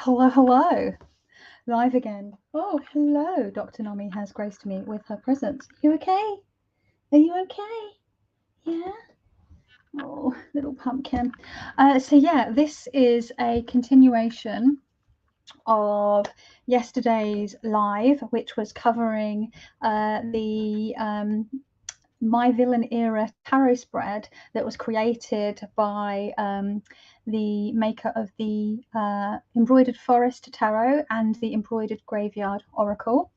Hello, hello. Live again. Oh, hello. Dr. Nomi has graced me with her presence. You okay? Are you okay? Yeah? Oh, little pumpkin. So yeah, this is a continuation of yesterday's live, which was covering the My Villain Era tarot spread that was created by the maker of the Embroidered Forest Tarot and the Embroidered Graveyard Oracle.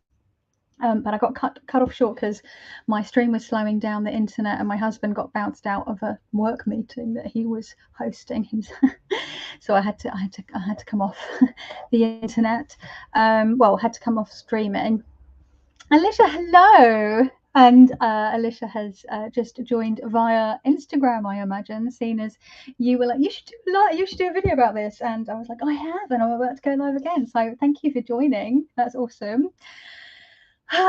But I got cut off short because my stream was slowing down the internet, and my husband got bounced out of a work meeting that he was hosting himself. So I had to come off the internet. Well, had to come off streaming. Alicia, hello. And Alicia has just joined via Instagram, I imagine, seeing as you were like, you should do a video about this. And I was like, I have, and I'm about to go live again. So thank you for joining. That's awesome.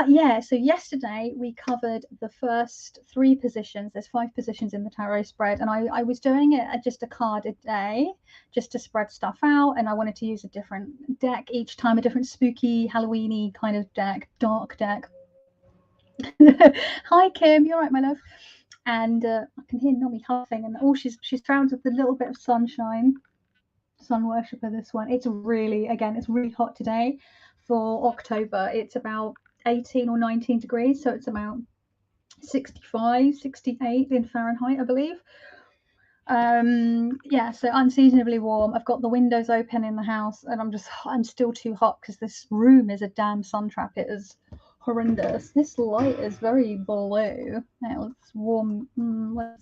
Yeah, so yesterday we covered the first 3 positions. There's 5 positions in the tarot spread, and I was doing it at just a card a day, just to spread stuff out, and I wanted to use a different deck each time, a different spooky, Halloweeny kind of deck, dark deck. Hi Kim, you're right, my love. And I can hear Nomi huffing, and she's found with a little bit of sunshine. Sun worshipper, this one. It's really hot today for October. It's about 18 or 19 degrees, so it's about 65, 68 in Fahrenheit, I believe. Yeah, so unseasonably warm. I've got the windows open in the house, and I'm still too hot because this room is a damn sun trap. It is horrendous. This light is very blue. Now let's warm.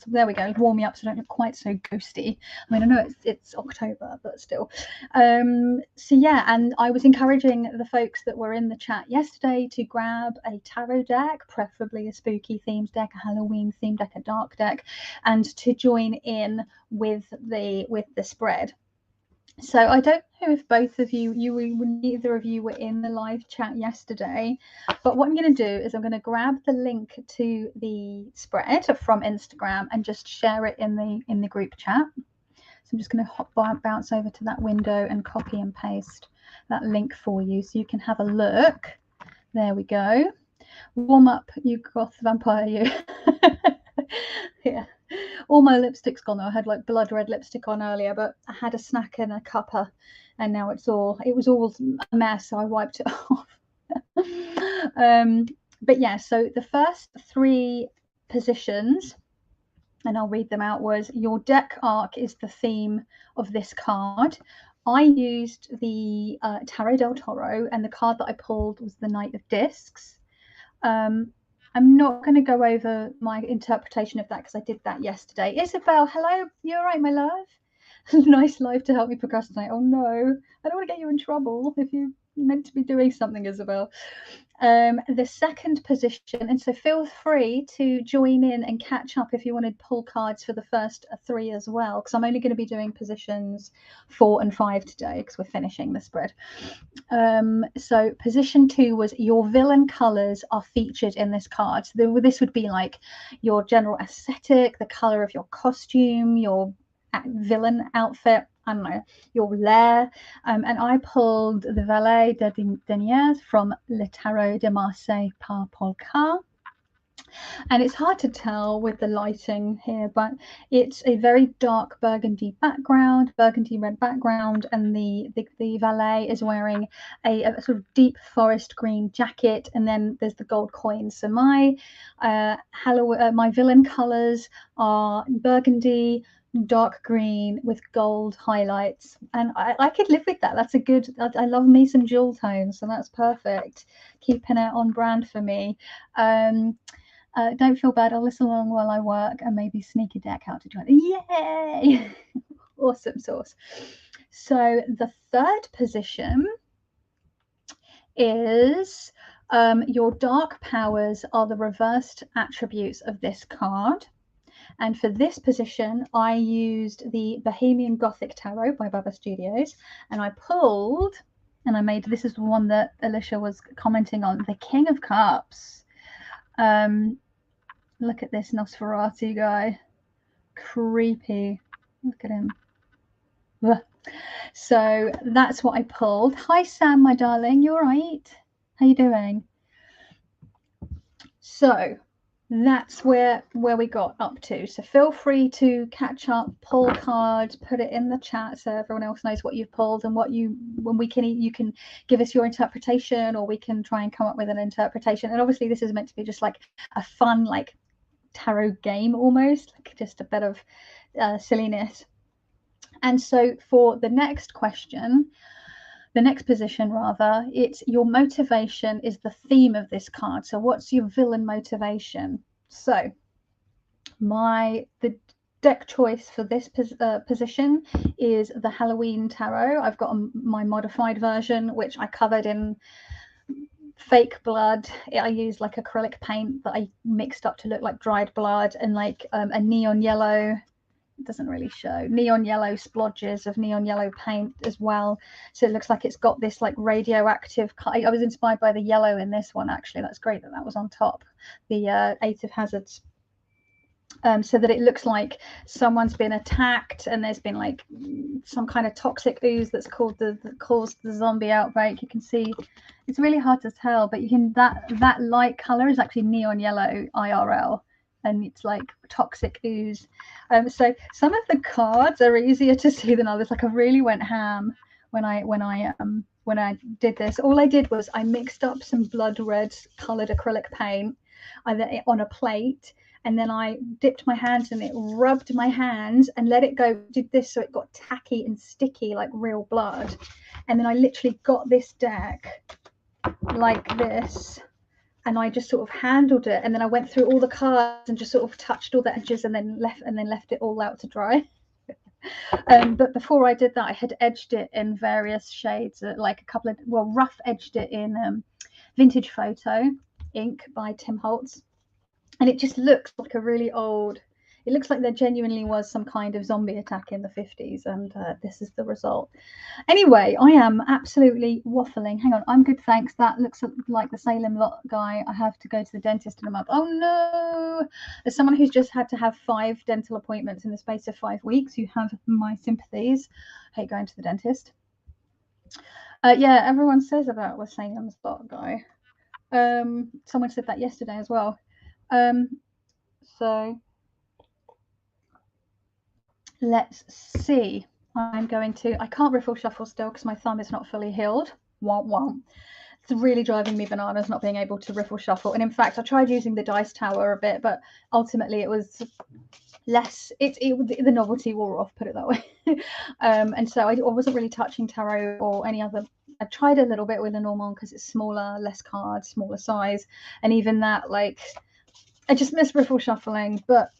There we go. Warm me up so I don't look quite so ghosty. I mean, I know it's October, but still. So yeah, and I was encouraging the folks that were in the chat yesterday to grab a tarot deck, preferably a spooky themed deck, a Halloween themed deck, a dark deck, and to join in with the spread. So I don't know if both of neither of you were in the live chat yesterday, but what I'm going to do is I'm going to grab the link to the spread from Instagram and just share it in the group chat. So I'm just going to bounce over to that window and copy and paste that link for you so you can have a look. There we go. Warm up, you goth vampire, you. Yeah. All my lipstick's gone though. I had like blood red lipstick on earlier, but I had a snack and a cuppa, and now it was all a mess, so I wiped it off. But yeah, so the first 3 positions, and I'll read them out, was your deck arc is the theme of this card. I used the Tarot del Toro, and the card that I pulled was the Knight of Discs. I'm not going to go over my interpretation of that because I did that yesterday. Isabel, hello. You all right, my love? Nice live to help me procrastinate. Oh no, I don't want to get you in trouble if you're meant to be doing something, Isabel. The second position, and so feel free to join in and catch up if you want to pull cards for the first 3 as well, because I'm only going to be doing positions 4 and 5 today because we're finishing the spread. So position 2 was your villain colors are featured in this card. So this would be like your general aesthetic, the color of your costume, your villain outfit, I don't know, your lair. And I pulled the Valet de Deniers from Le Tarot de Marseille par Paul Carr. And it's hard to tell with the lighting here, but it's a very dark burgundy background, burgundy red background, and the valet is wearing a sort of deep forest green jacket, and then there's the gold coins. So my my villain colors are burgundy, dark green with gold highlights, and I could live with that. That's a good, I love me some jewel tones, so that's perfect, keeping it on brand for me. Don't feel bad, I'll listen along while I work and maybe sneak a deck out to join. Yay! Awesome sauce. So the third position is your dark powers are the reversed attributes of this card. And for this position, I used the Bohemian Gothic Tarot by Baba Studios, and I pulled, and I made, this is the one that Alicia was commenting on, the King of Cups. Look at this Nosferatu guy. Creepy. Look at him. Ugh. So that's what I pulled. Hi, Sam, my darling. You all right? How you doing? So that's where we got up to. So feel free to catch up, pull cards, put it in the chat so everyone else knows what you've pulled and what you can give us your interpretation, or we can try and come up with an interpretation. And obviously this is meant to be just like a fun like tarot game, almost like just a bit of silliness. And so for the next question, the next position rather, it's your motivation is the theme of this card. So what's your villain motivation? So the deck choice for this position is the Halloween Tarot. I've got my modified version, which I covered in fake blood. I used like acrylic paint that I mixed up to look like dried blood, and like a neon yellow, it doesn't really show, neon yellow splodges of neon yellow paint as well, so it looks like it's got this like radioactive. I was inspired by the yellow in this one, actually. That's great that that was on top, the Eight of Hazards, so that it looks like someone's been attacked and there's been like some kind of toxic ooze that's caused the zombie outbreak. You can see it's really hard to tell, but you can that light color is actually neon yellow IRL, and it's like toxic ooze. So some of the cards are easier to see than others. Like I really went ham when I did this. All I did was I mixed up some blood red colored acrylic paint on a plate, and then I dipped my hands in it, rubbed my hands and let it go, did this so it got tacky and sticky like real blood. And then I literally got this deck like this, and I just sort of handled it, and then I went through all the cards and just sort of touched all the edges and then left it all out to dry. But before I did that, I had edged it in various shades, like a couple of, well, rough edged it in Vintage Photo ink by Tim Holtz, and it just looks like a really old, it looks like there genuinely was some kind of zombie attack in the 50s, and this is the result. Anyway, I am absolutely waffling. Hang on, I'm good, thanks. That looks like the Salem lot guy. I have to go to the dentist in a month. Oh no! As someone who's just had to have 5 dental appointments in the space of 5 weeks, you have my sympathies. I hate going to the dentist. Yeah, everyone says about the Salem lot guy. Someone said that yesterday as well. So let's see. I can't riffle shuffle still because my thumb is not fully healed. Womp womp. It's really driving me bananas not being able to riffle shuffle. And in fact, I tried using the dice tower a bit, but ultimately it was less, the novelty wore off, put it that way. And so I wasn't really touching tarot or any other. I tried a little bit with a normal because it's smaller, less cards, smaller size, and even that, like, I just miss riffle shuffling. But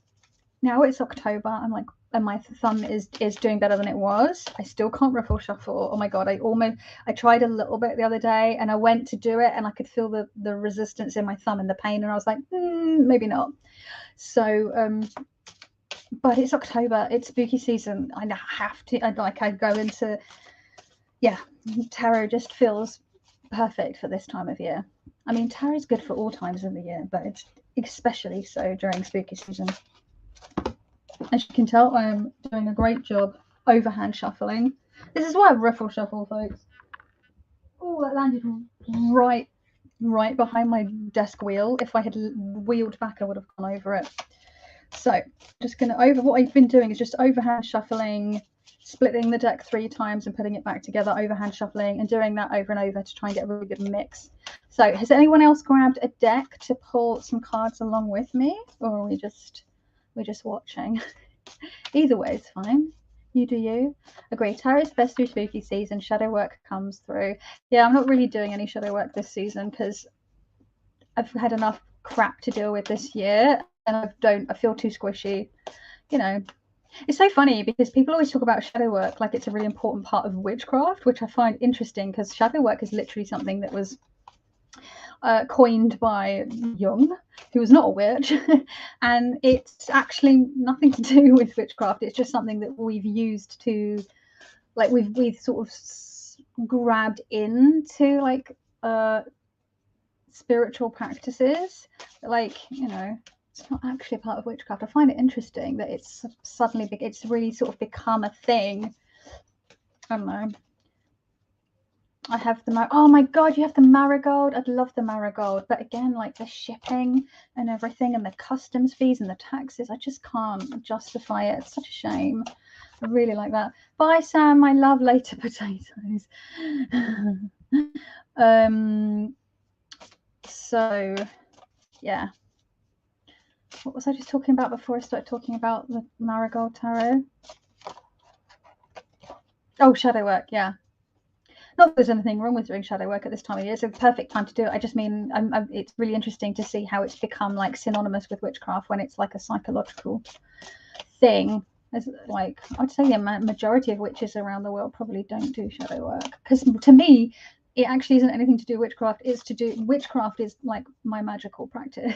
now it's October, I'm like, and my thumb is doing better than it was. I still can't riffle shuffle. Oh my god, I tried a little bit the other day, and I went to do it, and I could feel the resistance in my thumb and the pain, and I was like, maybe not. So but it's October, it's spooky season. I have to, I go into, yeah, tarot just feels perfect for this time of year. I mean, tarot is good for all times of the year, but it's especially so during spooky season. As you can tell, I am doing a great job overhand shuffling. This is why I riffle shuffle, folks. Oh, that landed right behind my desk wheel. If I had wheeled back, I would have gone over it. So just going to what I've been doing is just overhand shuffling, splitting the deck 3 times and putting it back together, overhand shuffling, and doing that over and over to try and get a really good mix. So has anyone else grabbed a deck to pull some cards along with me, or are we're just watching? Either way is fine. You do you. Agree. Tarot's best through spooky season. Shadow work comes through. Yeah, I'm not really doing any shadow work this season because I've had enough crap to deal with this year, and I feel too squishy. You know, it's so funny because people always talk about shadow work like it's a really important part of witchcraft, which I find interesting because shadow work is literally something that was coined by Jung, who was not a witch, and it's actually nothing to do with witchcraft. It's just something that we've used to, like, we've sort of grabbed into, like, spiritual practices. Like, you know, it's not actually a part of witchcraft. I find it interesting that it's really sort of become a thing don't know. I have the oh my god, you have the marigold. I'd love the marigold, but again, like the shipping and everything and the customs fees and the taxes, I just can't justify it. It's such a shame. I really like that. Bye Sam, I love later potatoes. So yeah, what was I just talking about before I started talking about the marigold tarot? Oh, shadow work. Yeah, not that there's anything wrong with doing shadow work at this time of year. It's a perfect time to do it. I just mean it's really interesting to see how it's become like synonymous with witchcraft when it's like a psychological thing. As like I'd say the majority of witches around the world probably don't do shadow work, because to me it actually isn't anything to do with witchcraft. It's to do witchcraft is like my magical practice,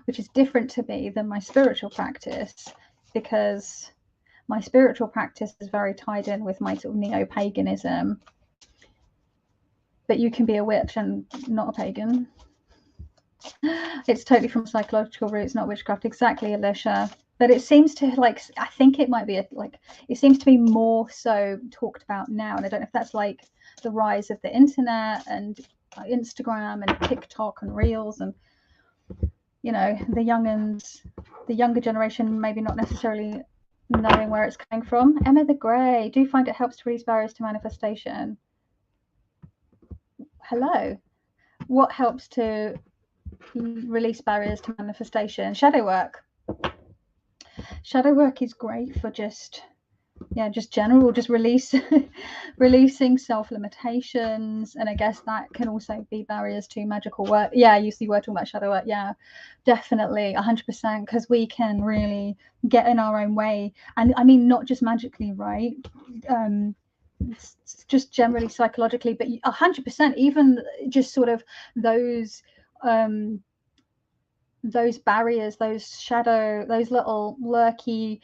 which is different to me than my spiritual practice, because my spiritual practice is very tied in with my sort of neo-paganism. But you can be a witch and not a pagan. It's totally from psychological roots, not witchcraft. Exactly, Alicia. But it seems to like, I think it might be it seems to be more so talked about now. And I don't know if that's like the rise of the internet and Instagram and TikTok and Reels, and you know, the younger generation maybe not necessarily knowing where it's coming from. Emma the Grey, do you find it helps to release barriers to manifestation? Hello. What helps to release barriers to manifestation? Shadow work. Shadow work is great for just general, just releasing self-limitations, and I guess that can also be barriers to magical work. Yeah, you see, we're talking about shadow work. Yeah, definitely 100%, because we can really get in our own way, and I mean not just magically, right? Just generally psychologically, but 100%, even just sort of those barriers, those little lurky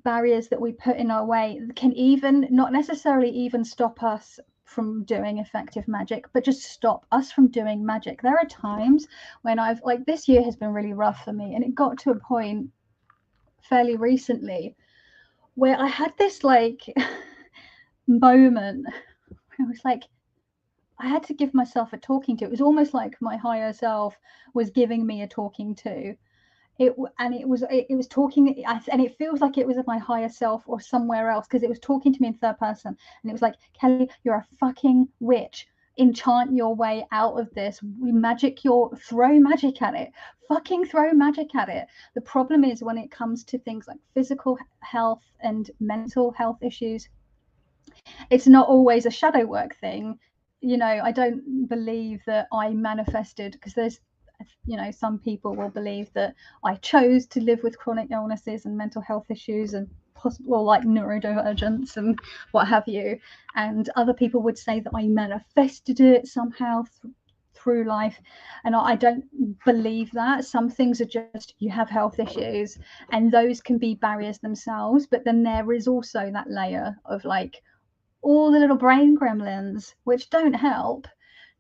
barriers that we put in our way can even not necessarily even stop us from doing effective magic, but just stop us from doing magic. There are times when I've like, this year has been really rough for me, and it got to a point fairly recently where I had this like moment. I was like, I had to give myself a talking to. It was almost like my higher self was giving me a talking to. It was talking, and it feels like it was my higher self or somewhere else, because it was talking to me in third person, and it was like, Kelly, you're a fucking witch. Enchant your way out of this. Throw magic at it. Fucking throw magic at it. The problem is when it comes to things like physical health and mental health issues, it's not always a shadow work thing. You know, I don't believe that I manifested, because there's, you know, some people will believe that I chose to live with chronic illnesses and mental health issues and possible like neurodivergence and what have you, and other people would say that I manifested it somehow through life, and I don't believe that. Some things are just, you have health issues, and those can be barriers themselves, but then there is also that layer of like all the little brain gremlins which don't help.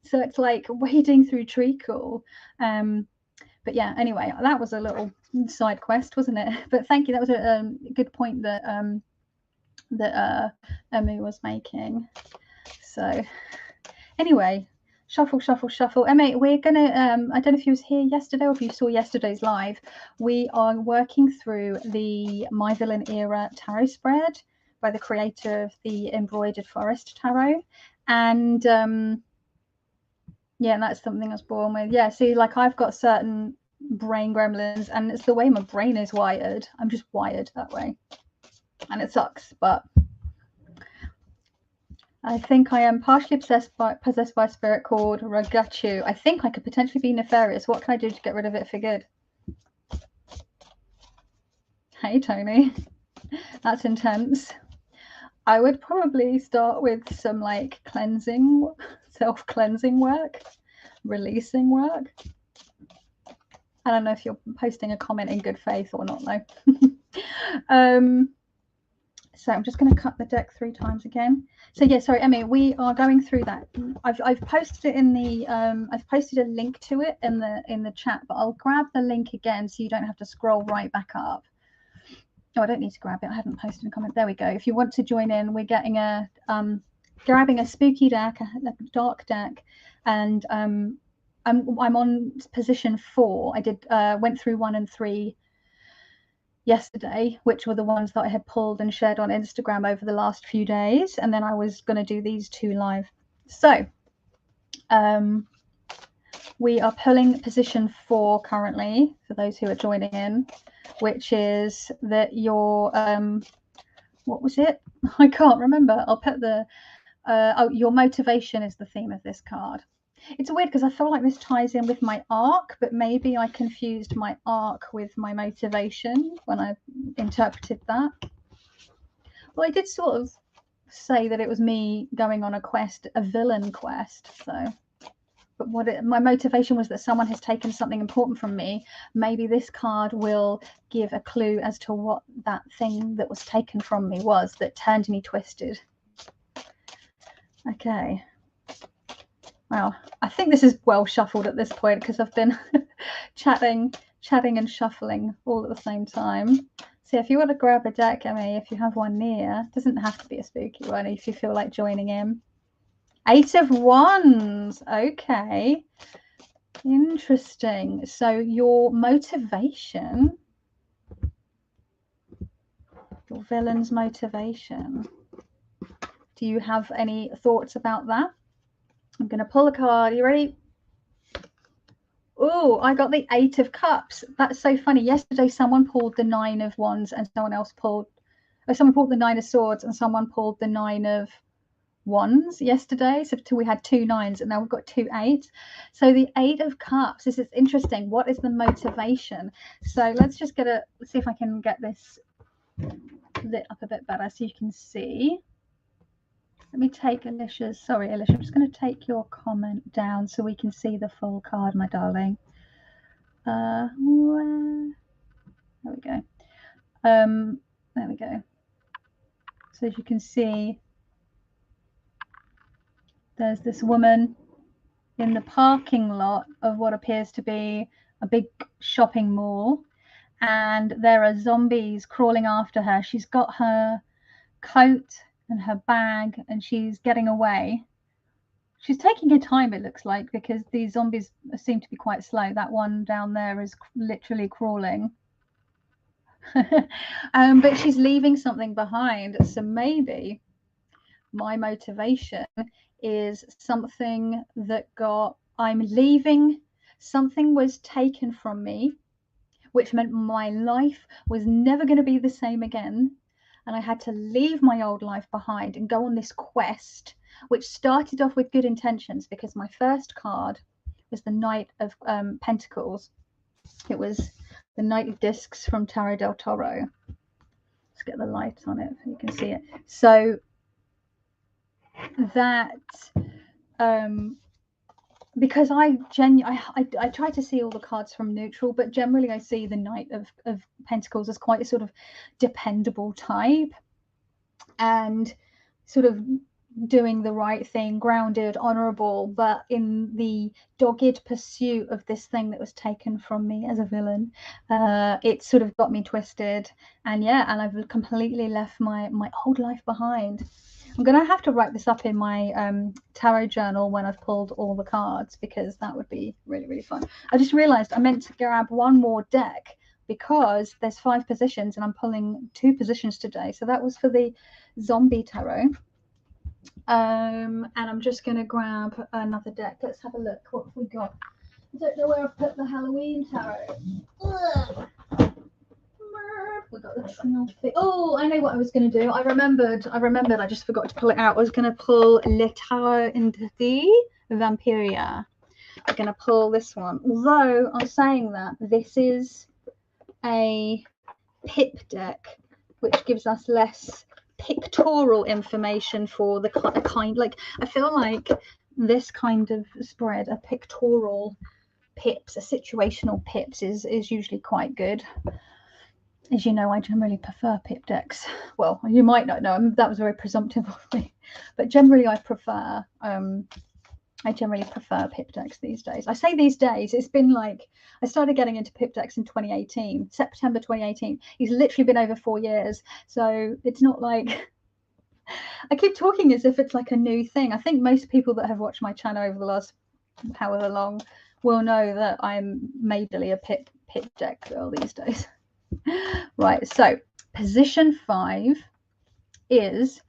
So it's like wading through treacle. But yeah, anyway, that was a little side quest, wasn't it? But thank you. That was a good point that Emmy was making. So anyway, shuffle. Emmy, we're gonna I don't know if you was here yesterday or if you saw yesterday's live. We are working through the My Villain Era tarot spread by the creator of the Embroidered Forest Tarot, and yeah, that's something I was born with. Yeah, see, like I've got certain brain gremlins, and it's the way my brain is wired. I'm just wired that way, and it sucks, but I think I am partially possessed by a spirit called Ragachu. I think I could potentially be nefarious. What can I do to get rid of it for good? Hey, Tony. That's intense. I would probably start with some like cleansing, self-cleansing work, releasing work. I don't know if you're posting a comment in good faith or not, though. So I'm just going to cut the deck 3 times again. So yeah, sorry, Emmy, we are going through that. I've posted it in the I've posted a link to it in the chat, but I'll grab the link again so you don't have to scroll right back up. Oh, I don't need to grab it. I haven't posted a comment. There we go. If you want to join in, we're getting a grabbing a spooky deck, a dark deck, and I'm on position 4. I did went through 1 and 3 yesterday, which were the ones that I had pulled and shared on Instagram over the last few days, and then I was going to do these 2 live. So we are pulling position 4 currently for those who are joining in, which is that your what was it? I can't remember. I'll put the oh, your motivation is the theme of this card. It's weird because I feel like this ties in with my arc, but maybe I confused my arc with my motivation when I interpreted that. Well, I did sort of say that it was me going on a quest, a villain quest, so. But my motivation was that someone has taken something important from me. Maybe this card will give a clue as to what that thing that was taken from me was that turned me twisted. Okay. Wow. I think this is well shuffled at this point because I've been chatting and shuffling all at the same time. So if you want to grab a deck, Emmy, if you have one near, it doesn't have to be a spooky one if you feel like joining in. 8 of Wands. Okay. Interesting. So your motivation, your villain's motivation. Do you have any thoughts about that? I'm going to pull a card. Are you ready? Oh, I got the 8 of Cups. That's so funny. Yesterday, someone pulled the 9 of Wands and someone else pulled, someone pulled the 9 of Swords and someone pulled the 9 of Wands yesterday. So we had 2 9s and now we've got 2 8s. So the 8 of Cups, this is interesting. What is the motivation? So let's just let's see if I can get this lit up a bit better so you can see. Let me take Alicia's, sorry Alicia, I'm just going to take your comment down so we can see the full card, my darling. There we go. There we go. So as you can see, there's this woman in the parking lot of what appears to be a big shopping mall, and there are zombies crawling after her. She's got her coat and her bag and she's getting away. She's taking her time, it looks like, because these zombies seem to be quite slow. That one down there is literally crawling. But she's leaving something behind. So maybe my motivation is something that I'm leaving, something was taken from me, which meant my life was never going to be the same again. And I had to leave my old life behind and go on this quest, which started off with good intentions because my first card was the Knight of Pentacles. It was the Knight of Discs from Tarot del Toro. Let's get the light on it so you can see it. So that because I try to see all the cards from neutral, but generally I see the Knight of Pentacles as quite a sort of dependable type and sort of doing the right thing, grounded, honorable, but in the dogged pursuit of this thing that was taken from me as a villain, it sort of got me twisted. And yeah, and I've completely left my old life behind. I'm going to have to write this up in my tarot journal when I've pulled all the cards, because that would be really, really fun. I just realized I meant to grab one more deck because there's 5 positions and I'm pulling 2 positions today. So that was for the zombie tarot. And I'm just going to grab another deck. Let's have a look. What have we got? I don't know where I've put the Halloween tarot. Ugh. We got the oh, I know what I was going to do. I remembered. I just forgot to pull it out. I was going to pull Le Tarot de Vampiria. I'm going to pull this one. Although I'm saying that this is a pip deck, which gives us less pictorial information for the kind. Like I feel like this kind of spread, a pictorial pips, a situational pips, is usually quite good. As you know, I generally prefer pip decks. Well, you might not know, that was very presumptive of me, but generally I prefer I generally prefer pip decks these days. I say these days, it's been like, I started getting into pip decks in 2018, September 2018. It's literally been over 4 years. So it's not like, I keep talking as if it's like a new thing. I think most people that have watched my channel over the last however long will know that I'm majorly a pip deck girl these days. Right, so position 5 is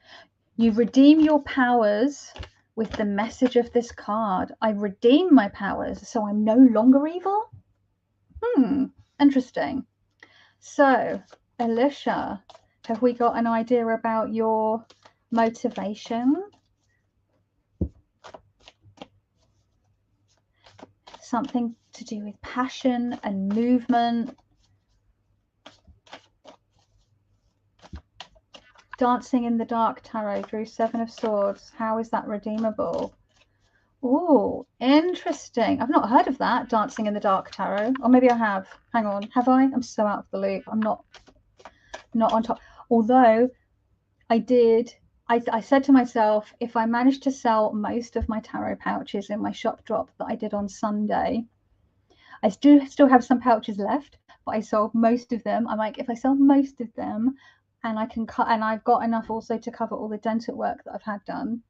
you redeem your powers with the message of this card. I redeem my powers, so I'm no longer evil. Interesting. So, Alicia, have we got an idea about your motivation? Something to do with passion and movement. Dancing in the Dark Tarot drew 7 of Swords. How is that redeemable? Oh, interesting. I've not heard of that, Dancing in the Dark Tarot. Or maybe I have. Hang on. Have I? I'm so out of the loop. I'm not on top. Although I did, I said to myself, if I manage to sell most of my tarot pouches in my shop drop that I did on Sunday, I still have some pouches left, but I sold most of them. I'm like, if I sell most of them, and I can cut, and I've got enough also to cover all the dental work that I've had done,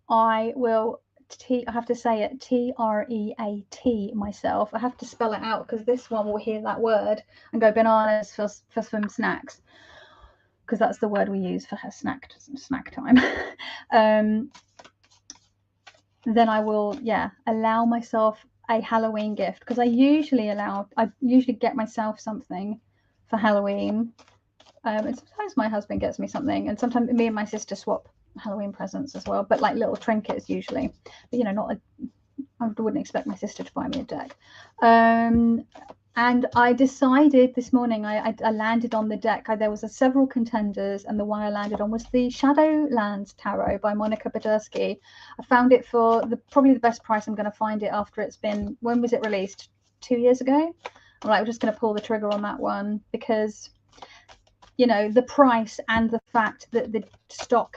I will, I have to say it, TREAT myself. I have to spell it out because this one will hear that word and go bananas for some snacks, because that's the word we use for her snack time. Then I will, allow myself a Halloween gift, because I usually get myself something for Halloween. And sometimes my husband gets me something, and sometimes me and my sister swap Halloween presents as well, but like little trinkets usually. But I wouldn't expect my sister to buy me a deck. And I decided this morning, I landed on the deck. There was several contenders, and the one I landed on was the Shadowlands Tarot by Monica Badursky. I found it for probably the best price I'm going to find it after it's been, when was it released? 2 years ago? I'm like, we're just going to pull the trigger on that one, because the price and the fact that the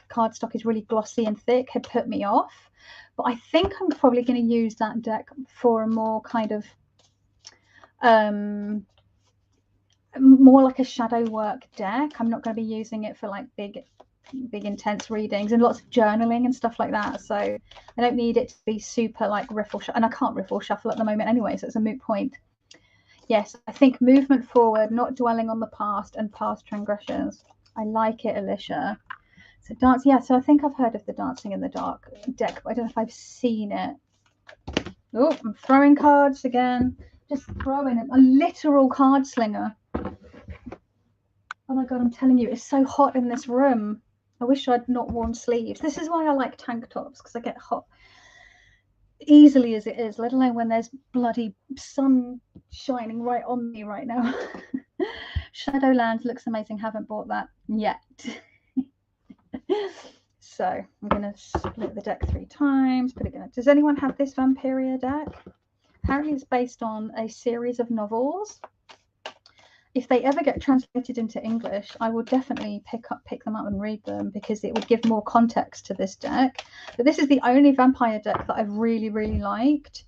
card stock is really glossy and thick had put me off. But I think I'm probably going to use that deck for a more kind of more like a shadow work deck. I'm not going to be using it for like big intense readings and lots of journaling and stuff like that. So I don't need it to be super like riffle shuffle, and I can't riffle shuffle at the moment anyway, so it's a moot point. Yes, I think movement forward, not dwelling on the past and past transgressions. I like it, Alicia. So dance, so I think I've heard of the Dancing in the Dark deck, but I don't know if I've seen it. Oh, I'm throwing cards again. Just throwing a literal card slinger. Oh my God, I'm telling you, it's so hot in this room. I wish I'd not worn sleeves. This is why I like tank tops, because I get hot easily as it is, let alone when there's bloody sun shining right on me right now. Shadowlands looks amazing. Haven't bought that yet. So I'm going to split the deck 3 times. Does anyone have this Vampiria deck? Apparently it's based on a series of novels. If they ever get translated into English, I will definitely pick them up and read them, because it would give more context to this deck. But this is the only vampire deck that I've really, really liked.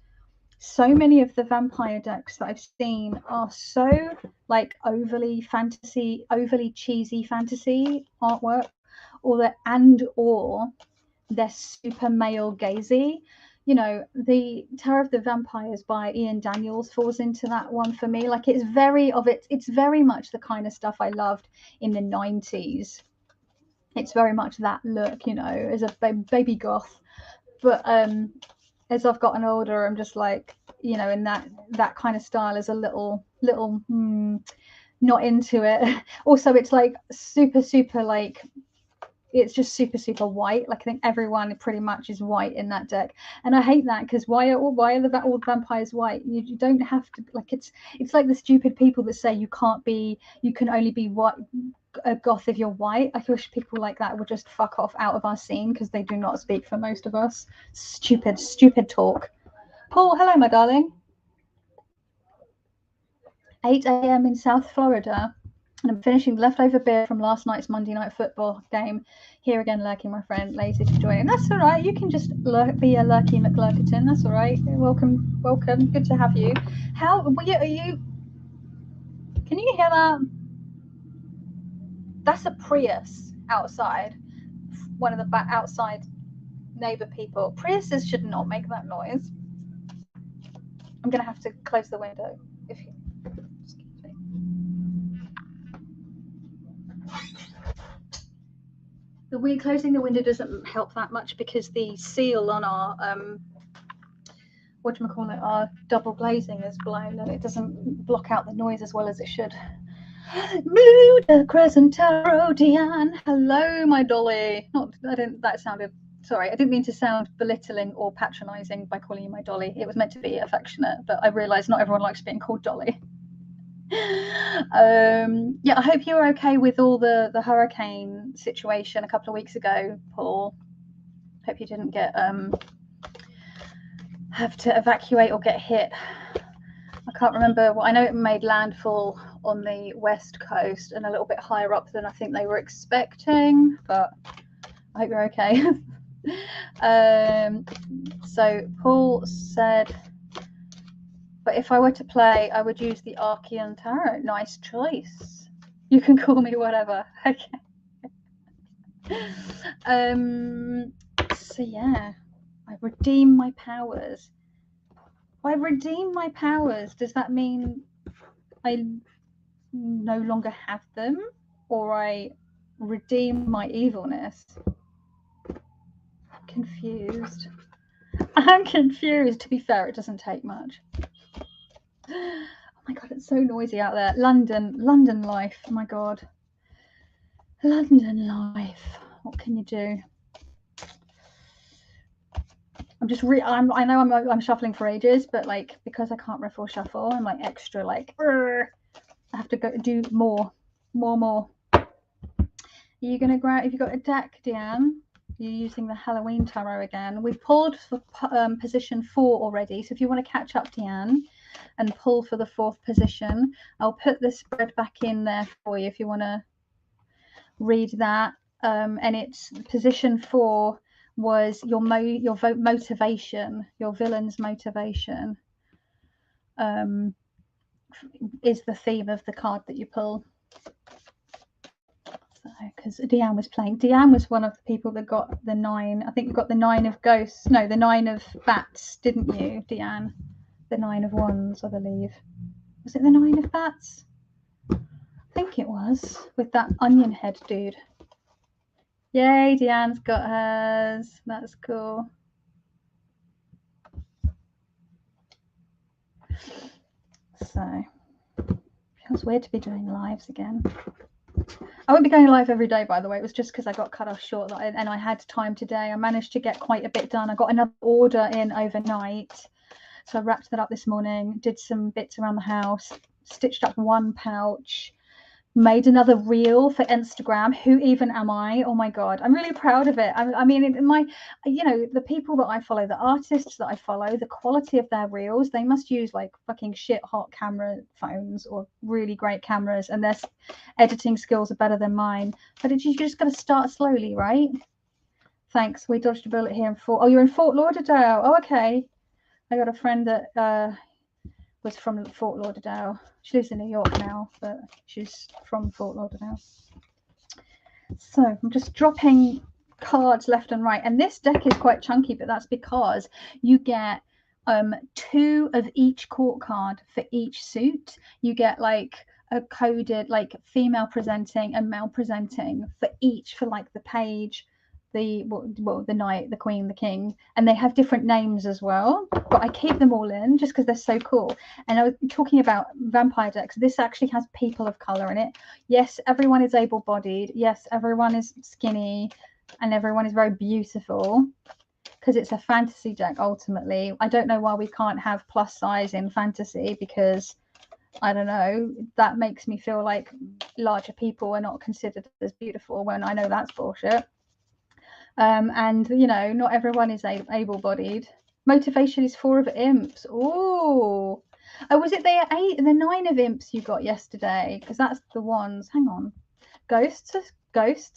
So many of the vampire decks that I've seen are so like overly cheesy fantasy artwork, or they're super male gazy. The Terror of the Vampires by Ian Daniels falls into that one for me. Like, it's very much the kind of stuff I loved in the 90s. It's very much that look, as a baby goth. But as I've gotten older, I'm just like, in that kind of style is a little not into it. Also, it's like super like, it's just super white. Like, I think everyone pretty much is white in that deck, and I hate that, because why are all the vampires white? You don't have to, like, it's like the stupid people that say you can only be white, a goth, if you're white. I wish people like that would just fuck off out of our scene, because they do not speak for most of us. Stupid talk. Paul, hello my darling. 8 a.m. in South Florida. And I'm finishing leftover beer from last night's Monday night football game. Here again, lurking, my friend. Lazy to join. That's all right. You can just be a lurky McLurkerton. That's all right. Welcome, welcome. Good to have you. How are you? Can you hear that? That's a Prius outside. One of the outside neighbor people. Priuses should not make that noise. I'm gonna have to close the window. If you excuse me. Closing the window doesn't help that much because the seal on our whatchamacallit, our double glazing is blown and it doesn't block out the noise as well as it should. Blue Crescent Tarot, Diane. Hello, my dolly. Sorry, I didn't mean to sound belittling or patronising by calling you my dolly. It was meant to be affectionate, but I realised not everyone likes being called dolly. Yeah, I hope you were okay with all the hurricane situation a couple of weeks ago, Paul. Hope you didn't get have to evacuate or get hit. I can't remember. Well, I know it made landfall on the west coast and a little bit higher up than I think they were expecting, but I hope you're okay. So Paul said, but if I were to play, I would use the Archean Tarot. Nice choice. You can call me whatever. Okay. So yeah, I redeem my powers. By redeem my powers, does that mean I no longer have them, or I redeem my evilness? Confused. I'm confused. To be fair, it doesn't take much. Oh my god, it's so noisy out there. London life. Oh my god, London life. What can you do? I'm just I know I'm shuffling for ages, but like because I can't riff or shuffle, I'm like extra like I have to go do more. Are you gonna grab? If you got a deck, Deanne? You're using the Halloween tarot again. We pulled for position 4 already, so if you want to catch up, Deanne, and pull for the 4th position, I'll put the spread back in there for you if you want to read that. And it's position 4 was your motivation, your villain's motivation, is the theme of the card that you pull. Because Deanne was playing. Deanne was one of the people that got the 9. I think you got the 9 of ghosts. No, the 9 of bats, didn't you, Deanne? The 9 of wands, I believe. Was it the 9 of bats? I think it was, with that onion head dude. Yay, Deanne's got hers. That's cool. So, feels weird to be doing lives again. I won't be going live every day, by the way. It was just because I got cut off short and I had time today. I managed to get quite a bit done. I got another order in overnight, so I wrapped that up this morning, did some bits around the house, stitched up one pouch, made another reel for Instagram. Who even am I? Oh my god, I'm really proud of it. I mean, the people that I follow, the artists that I follow, the quality of their reels, they must use like fucking shit hot camera phones or really great cameras, and their editing skills are better than mine. But you just got to start slowly, right? Thanks. We dodged a bullet here in you're in Fort Lauderdale. Oh, okay. I got a friend that was from Fort Lauderdale. She lives in New York now, but she's from Fort Lauderdale. So I'm just dropping cards left and right. And this deck is quite chunky, but that's because you get 2 of each court card for each suit. You get like a coded like female presenting and male presenting for each, for like the page, the knight, the queen, the king, and they have different names as well, but I keep them all in just because they're so cool. And I was talking about vampire decks. This actually has people of color in it. Yes, everyone is able-bodied. Yes, everyone is skinny, and everyone is very beautiful because it's a fantasy deck ultimately. I don't know why we can't have plus size in fantasy, because I don't know, that makes me feel like larger people are not considered as beautiful, when I know that's bullshit. And not everyone is able-bodied. Motivation is 4 of imps. Oh, Oh, was it the 9 of imps you got yesterday? Because that's the ones. Hang on. Ghosts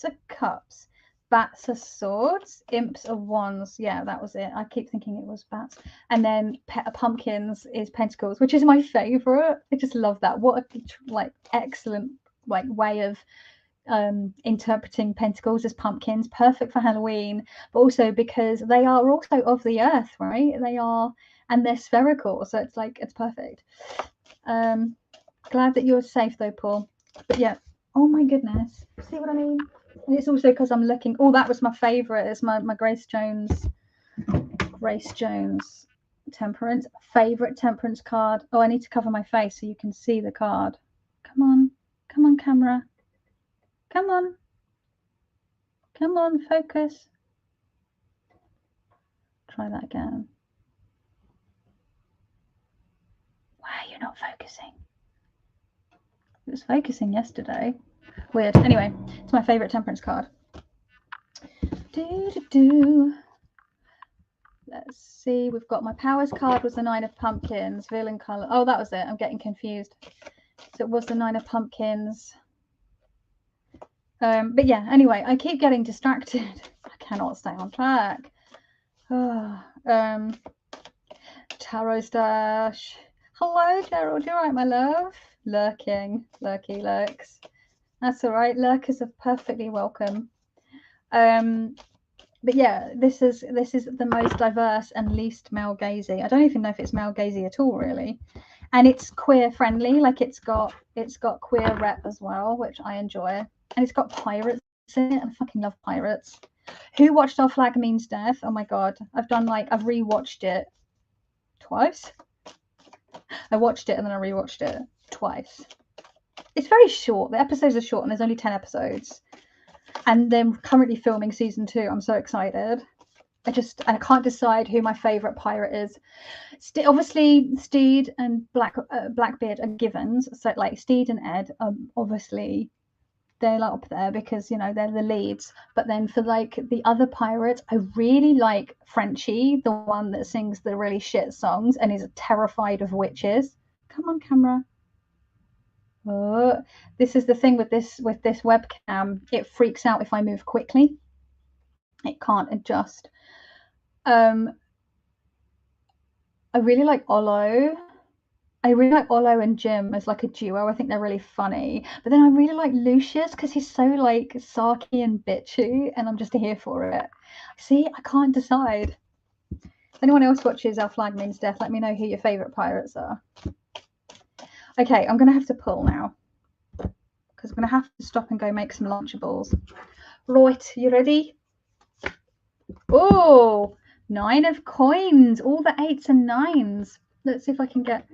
are cups. Bats are swords. Imps are wands. Yeah, that was it. I keep thinking it was bats. And then pumpkins is pentacles, which is my favorite. I just love that. What a excellent way of interpreting pentacles as pumpkins. Perfect for Halloween, but also because they are also of the earth, right? They are, and they're spherical, so it's perfect. Glad that you're safe though, Paul. But yeah, oh my goodness, see what I mean? And it's also because I'm looking. Oh, that was my favorite. It's my Grace Jones Temperance, favorite Temperance card. Oh, I need to cover my face so you can see the card. Come on camera, come on, focus. Try that again. Why are you not focusing? It was focusing yesterday. Weird. Anyway, it's my favorite Temperance card. Let's see. We've got my Powers card was the 9 of Pumpkins. Villain color. Oh, that was it. I'm getting confused. So it was the 9 of Pumpkins. But yeah, anyway, I keep getting distracted. I cannot stay on track. Tarot stash. Hello, Gerald. You all right, my love? Lurking. Lurky lurks. That's all right. Lurkers are perfectly welcome. But yeah, this is the most diverse and least male gazy. I don't even know if it's male gazy at all, really. And it's queer friendly. Like it's got queer rep as well, which I enjoy. And it's got pirates in it. I fucking love pirates. Who watched Our Flag Means Death? Oh my god, I've rewatched it twice. I watched it and then I rewatched it twice. It's very short. The episodes are short and there's only 10 episodes. And they're currently filming season 2. I'm so excited. I can't decide who my favourite pirate is. Obviously, Steed and Blackbeard are givens. So like Steed and Ed, obviously they're up there because they're the leads. But then for like the other pirates, I really like Frenchie, the one that sings the really shit songs and is terrified of witches. Come on, camera. Oh, this is the thing with this webcam. It freaks out if I move quickly. It can't adjust. I really like Olo. I really like Olo and Jim as like a duo. I think they're really funny. But then I really like Lucius because he's so like sarky and bitchy, and I'm just here for it. See, I can't decide. If anyone else watches Our Flag Means Death, let me know who your favourite pirates are. Okay, I'm going to have to pull now because I'm going to have to stop and go make some Lunchables. Right, you ready? Oh, 9 of coins. All the 8s and 9s. Let's see if I can get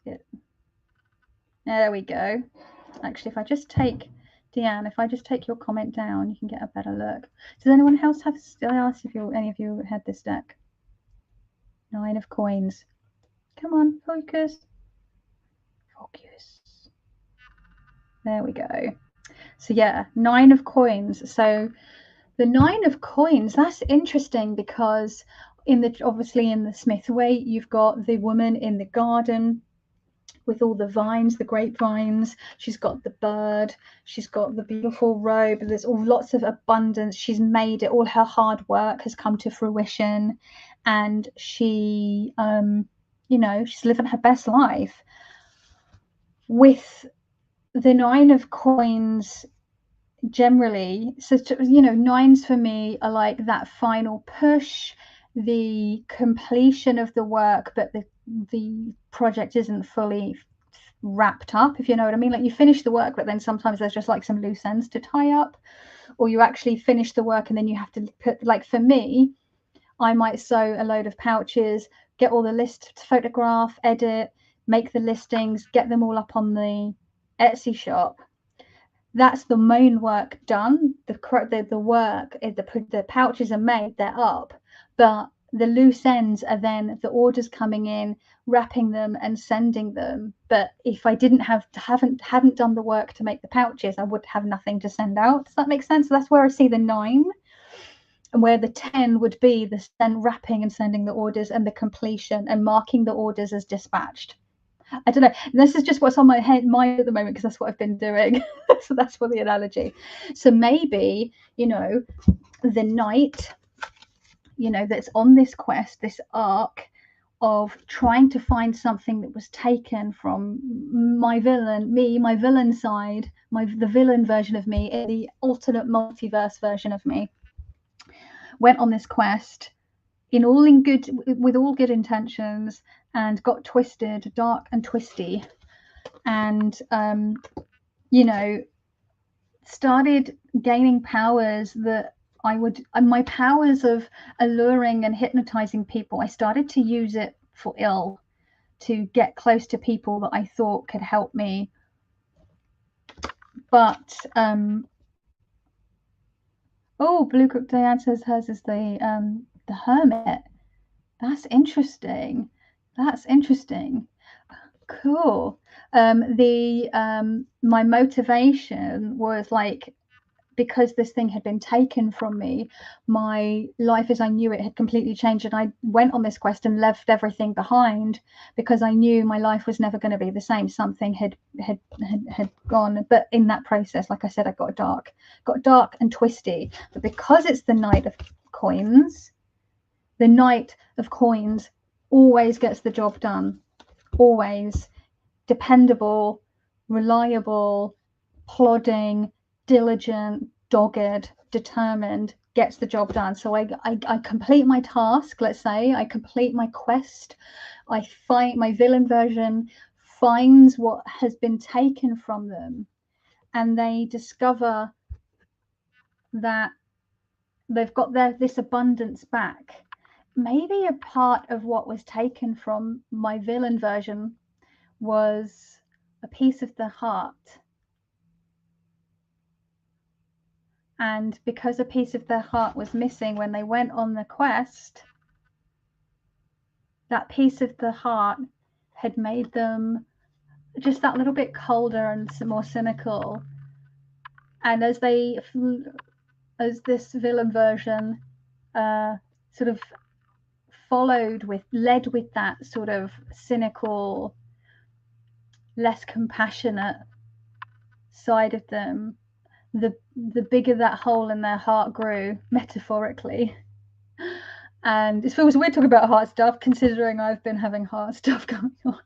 it. There we go. Actually, if I just take Deanne, if I just take your comment down, you can get a better look. Does anyone else have? I asked if any of you had this deck. 9 of coins. Come on, focus. Focus. There we go. So yeah, 9 of coins. So the 9 of coins, that's interesting because obviously in the Smith way, you've got the woman in the garden with all the vines, the grapevines. She's got the bird. She's got the beautiful robe. There's lots of abundance. She's made it. All her hard work has come to fruition, and she, she's living her best life. With the 9 of coins, generally, so 9s for me are like that final push, the completion of the work, but the project isn't fully wrapped up, if you know what I mean. Like you finish the work, but then sometimes there's just like some loose ends to tie up, or you actually finish the work and then you have to put, like for me, I might sew a load of pouches, get all the list, photograph, edit, make the listings, get them all up on the Etsy shop. That's the main work done. The work, the pouches are made, they're up, but the loose ends are then the orders coming in, wrapping them and sending them. But if I hadn't done the work to make the pouches, I would have nothing to send out. Does that make sense? So that's where I see the 9. and where the 10 would be the then wrapping and sending the orders, and the completion and marking the orders as dispatched. I don't know, this is just what's on my mind at the moment, because that's what I've been doing. So that's for the analogy. So maybe, you know, the knight, you know, that's on this quest, this arc of trying to find something that was taken from my villain, me, my villain side, the villain version of me, in the alternate multiverse version of me, went on this quest with all good intentions, and got twisted, dark and twisty, and you know, started gaining powers that my powers of alluring and hypnotizing people, I started to use it for ill, to get close to people that I thought could help me. But oh, Blue Cook Diane says hers is the hermit. That's interesting. That's interesting. Cool. My motivation was like, because this thing had been taken from me, my life as I knew it had completely changed, and I went on this quest and left everything behind, because I knew my life was never going to be the same. Something had gone, but in that process, like I said, I got dark and twisty. But because it's the Knight of Coins, the Knight of Coins always gets the job done. Always. Dependable, reliable, plodding, diligent, dogged, determined, gets the job done. So I complete my task, let's say, I complete my quest, I find my villain version finds what has been taken from them, and they discover that they've got this abundance back. Maybe a part of what was taken from my villain version was a piece of the heart. And because a piece of their heart was missing when they went on the quest, that piece of the heart had made them just that little bit colder and more cynical. And as this villain version sort of led with that sort of cynical, less compassionate side of them, the bigger that hole in their heart grew, metaphorically. And it feels weird talking about heart stuff, considering I've been having heart stuff going on.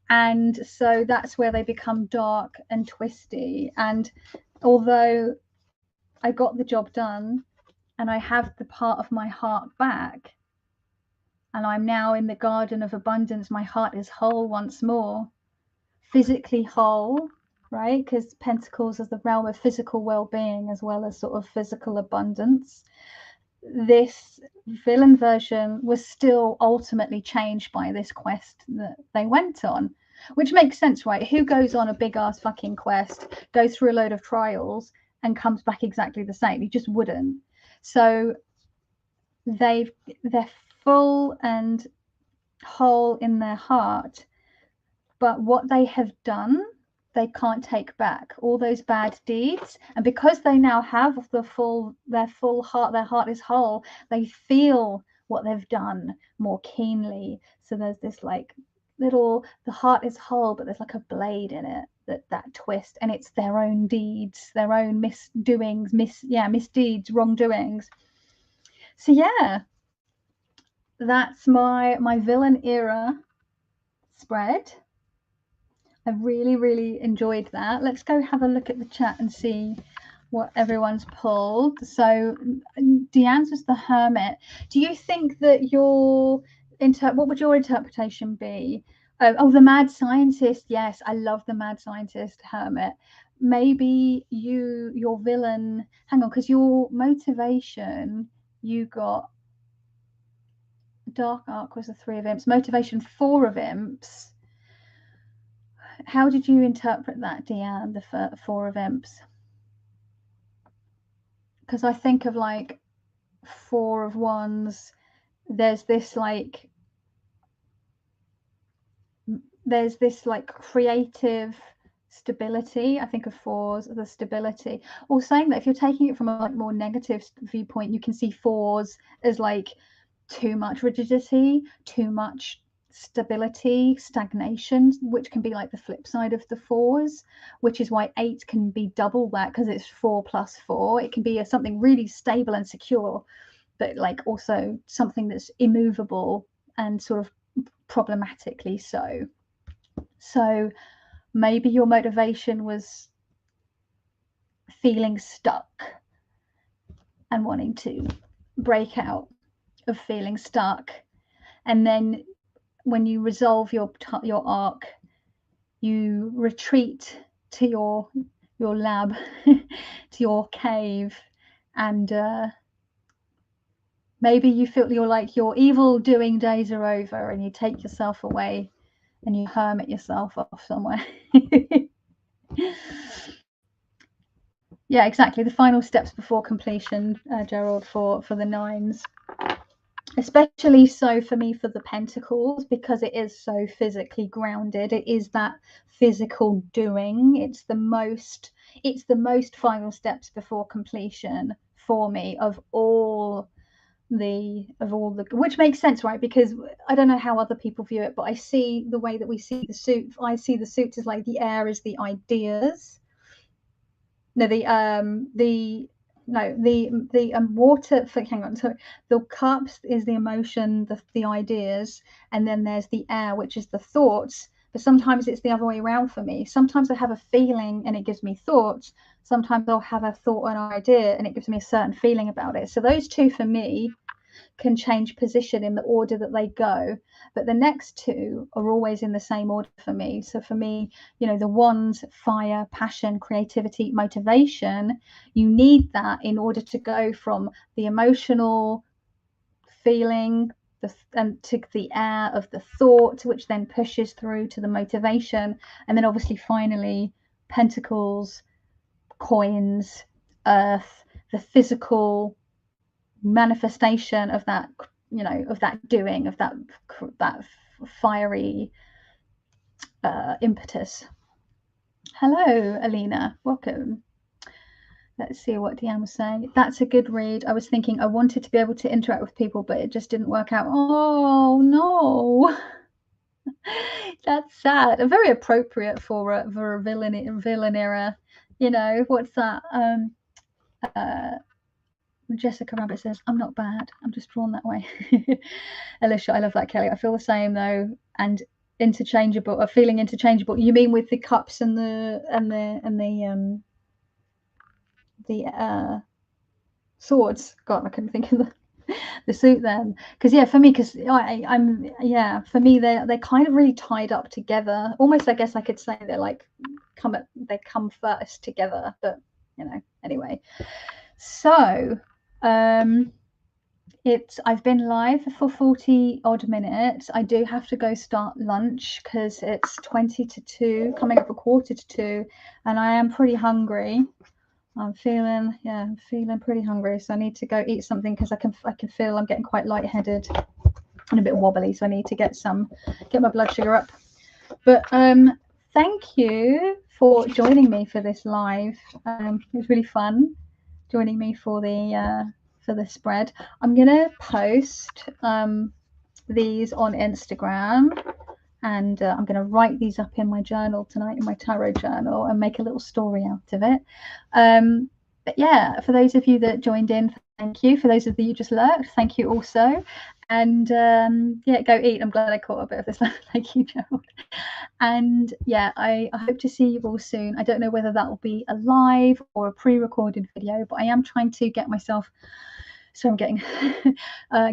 And so that's where they become dark and twisty. And although I got the job done and I have the part of my heart back, and I'm now in the garden of abundance, my heart is whole once more, physically whole, right? Because Pentacles is the realm of physical well-being as well as sort of physical abundance. This villain version was still ultimately changed by this quest that they went on, which makes sense, right? Who goes on a big ass fucking quest, goes through a load of trials, and comes back exactly the same? You just wouldn't. So they're full and whole in their heart, but what they have done, they can't take back. All those bad deeds, and because they now have their full heart, their heart is whole, they feel what they've done more keenly. So there's this like little, the heart is whole, but there's like a blade in it, that twist, and it's their own deeds, their own misdeeds, wrongdoings. So yeah, that's my villain era spread. I really, really enjoyed that. Let's go have a look at the chat and see what everyone's pulled. So Deanne's was the Hermit. Do you think that what would your interpretation be? Oh, the Mad Scientist. Yes, I love the Mad Scientist Hermit. Maybe your villain, hang on, because your motivation, you got Dark Arc was the 3 of Imps, motivation 4 of Imps. How did you interpret that, Deanne, the 4 of Imps? Because I think of like 4 of Wands, there's this like creative stability. I think of fours, the stability. Or saying that if you're taking it from a like more negative viewpoint, you can see fours as like too much rigidity, too much stability, stagnation, which can be like the flip side of the fours, which is why 8 can be double that, because it's 4 plus 4. It can be something really stable and secure, but like also something that's immovable and sort of problematically so. So maybe your motivation was feeling stuck and wanting to break out of feeling stuck, and then when you resolve your arc, you retreat to your lab, to your cave, and maybe you feel your evil doing days are over, and you take yourself away and you hermit yourself off somewhere. Yeah, exactly. The final steps before completion, Gerald, for the 9s. Especially so for me for the Pentacles, because it is so physically grounded. It is that physical doing. It's the most final steps before completion for me of all the which makes sense, right? Because I don't know how other people view it, but I see the way that we see the suit. I see the suit as like the air is the ideas. No, the water. Hang on, sorry. The cups is the emotion, the ideas, and then there's the air, which is the thoughts. But sometimes it's the other way around for me. Sometimes I have a feeling and it gives me thoughts. Sometimes I'll have a thought or an idea and it gives me a certain feeling about it. So those two for me can change position in the order that they go, but the next two are always in the same order for me. So for me, the wands, fire, passion, creativity, motivation, you need that in order to go from the emotional feeling and to the air of the thought, which then pushes through to the motivation, and then obviously finally pentacles, coins, earth, the physical manifestation of that, of that doing, of that fiery impetus. Hello, Alina, welcome. Let's see what Deanne was saying. That's a good read. I was thinking I wanted to be able to interact with people, but it just didn't work out. Oh no. That's sad and very appropriate for a villain era. What's that? Jessica Rabbit says, I'm not bad, I'm just drawn that way. Alicia, I love that, Kelly. I feel the same though, and interchangeable, or feeling interchangeable. You mean with the cups and the swords? God, I couldn't think of the suit then. Because yeah, for me, for me they're kind of really tied up together. Almost, I guess I could say they're like they come first together, but anyway. So I've been live for 40 odd minutes. I do have to go start lunch because it's 20 to 2, coming up a quarter to 2, and I am pretty hungry. I'm feeling pretty hungry, so I need to go eat something because I can feel I'm getting quite lightheaded and a bit wobbly, so I need to get my blood sugar up. But thank you for joining me for this live. It was really fun joining me for the spread. I'm gonna post these on Instagram, and I'm gonna write these up in my journal tonight, in my tarot journal, and make a little story out of it. But yeah, for those of you that joined in, thank you. For those of you who just lurked, thank you also. And yeah, go eat. I'm glad I caught a bit of this. Thank you, Gerald. And yeah, I hope to see you all soon. I don't know whether that will be a live or a pre-recorded video, but I am trying to get myself, so I'm getting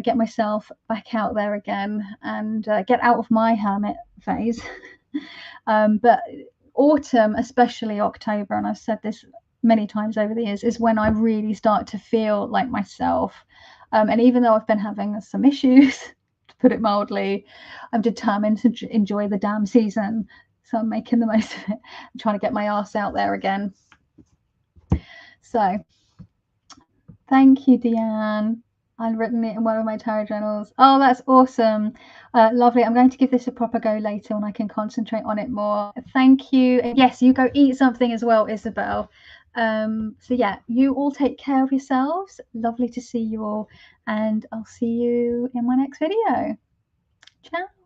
get myself back out there again and get out of my hermit phase. But autumn, especially October, and I've said this many times over the years, is when I really start to feel like myself. And even though I've been having some issues, to put it mildly, I'm determined to enjoy the damn season. So I'm making the most of it. I'm trying to get my ass out there again. So thank you, Deanne. I've written it in one of my tarot journals. Oh, that's awesome. Lovely. I'm going to give this a proper go later when I can concentrate on it more. Thank you. And yes, you go eat something as well, Isabel. So yeah, you all take care of yourselves. Lovely to see you all, and I'll see you in my next video. Ciao.